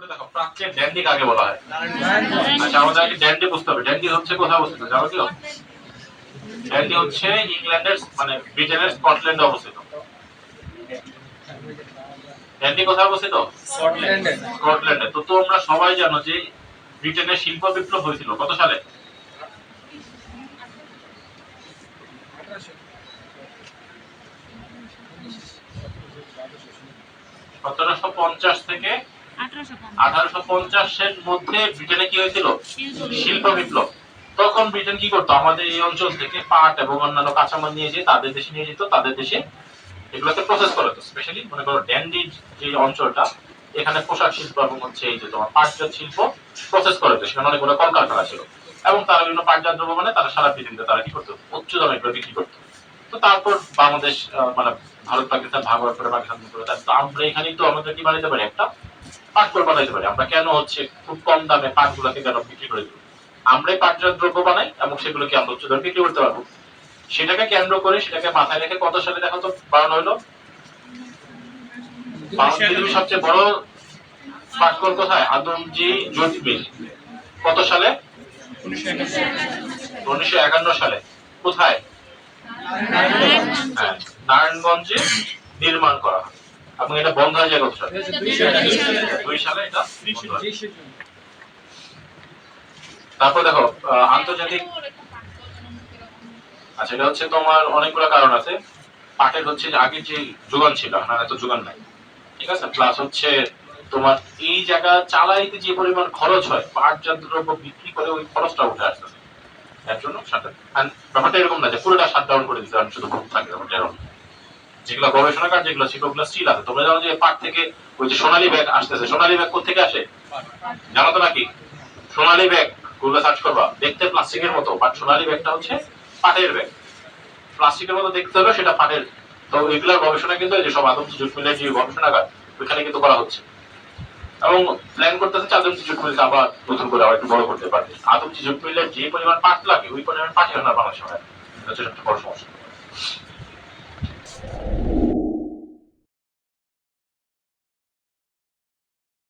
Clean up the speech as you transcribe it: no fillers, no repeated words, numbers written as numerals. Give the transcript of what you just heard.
তাহলে দেখো প্রাচ্যের ড্যান্ডি কাকে বলা হয়? আচ্ছা আমাদেরকে ড্যান্ডি বুঝতে হবে। ড্যান্ডি হচ্ছে কোথায় অবস্থিত জানো কি? ড্যান্ডি হচ্ছে ইংল্যান্ডের মানে ব্রিটেনের স্কটল্যান্ডে অবস্থিত। ড্যান্ডি কোথায় অবস্থিত? স্কটল্যান্ডে। তো তোমরা সবাই জানো যে ব্রিটেনের শিল্প বিপ্লব হয়েছিল কত সালে? 1750 থেকে 1850 এর মধ্যে ব্রিটেনে কি হয়েছিল? শিল্প বিপ্লব। তখন ব্রিটেন কি করতো? আমাদের এই অঞ্চল থেকে পাট এবং অন্যান্য কাঁচামাল নিয়ে যেয়ে তাদের দেশে নিয়ে যেত, তাদের দেশে এগুলোকে প্রসেস করা হতো। স্পেশালি মনে করো ড্যান্ডির যে অঞ্চলটা, এখানে পোশাক শিল্প এবং হচ্ছে এই যে তোমার পাটজাত শিল্প প্রসেস করা হতো। সেখানে অনেকগুলো কলকারখানা ছিল এবং তারা বিভিন্ন পাটজাত দ্রব্য মানে তারা সারা পৃথিবীতে তারা কি করতো? উচ্চ দামে এগুলো বিক্রি করতো। তো তারপর বাংলাদেশ মানে ভারত পাকিস্তান ভাগ হওয়ার পরে পাকিস্তান করে, তো আমরা এখানেই তো আমাদের কি বানাইতে পারি? একটা পাট কল বানাইতে পারি। আমরা কেন হচ্ছে খুব কম দামে পাটগুলোকে কেন বিক্রি করে দিব? আমরাই পাটজাত দ্রব্য বানাই এবং সেগুলোকে আমরা উচ্চ দামে বিক্রি করতে পারবো। সেটাকে কেন্দ্র করে, সেটাকে মাথায় রেখে কত সালে দেখো তো বানানো হলো? পৃথিবীর সবচেয়ে বড় পাটকল কোথায়? Adamjee jute mill. কত সালে? 1951 সালে। কোথায়? হ্যাঁ, নারায়ণগঞ্জে নির্মাণ করা হয় এবং এটা বন্ধ হয়ে যায় কত সালে? 2 সালে এটা বন্ধ হয়। তারপর দেখো আন্তর্জাতিক, আচ্ছা এটা হচ্ছে তোমার অনেকগুলো কারণ আছে। পাটের হচ্ছে যে আগের যে যোগান ছিল, না এত যোগান নাই, ঠিক আছে। প্লাস হচ্ছে তোমার এই জায়গা চালাইতে যে পরিমাণ খরচ হয়, পাটজাত দ্রব্য বিক্রি করে ওই খরচটা উঠে আসতেছে। এর জন্য ব্যাপারটা এরকম না যে পুরোটা শাট ডাউন করে দিতে শুধু গ্রুপ থাকে, ব্যাপারটা এরকম। যেগুলো গবেষণাগার যেগুলো ছিল ওগুলো স্টিল আছে। তোমরা জানো যে পাট থেকে ওই যে সোনালী ব্যাগ আসতেছে। সোনালী ব্যাগ কোথা থেকে আসে জানো তো নাকি? সোনালী ব্যাগ গুলো সার্চ করবা, দেখতে প্লাস্টিকের মতো, বাট সোনালী ব্যাগটা হচ্ছে পাটের ব্যাগ। প্লাস্টিকের মতো দেখতে হলো, সেটা পাটের। তো এগুলোর গবেষণা কিন্তু এই যে সব আদমজি জুট মিলের যে গবেষণাগার, ওইখানে কিন্তু করা হচ্ছে এবং প্ল্যান করতেছে যে আদমজি জুট মিলকে আবার নতুন করে আবার একটু বড় করতে পারবে। আদমজি জুট মিলের যে পরিমাণ পাট লাগে ওই পরিমাণ পাট এখন আর বাংলাদেশে হয় না। এটা হচ্ছে একটা বড় সমস্যা।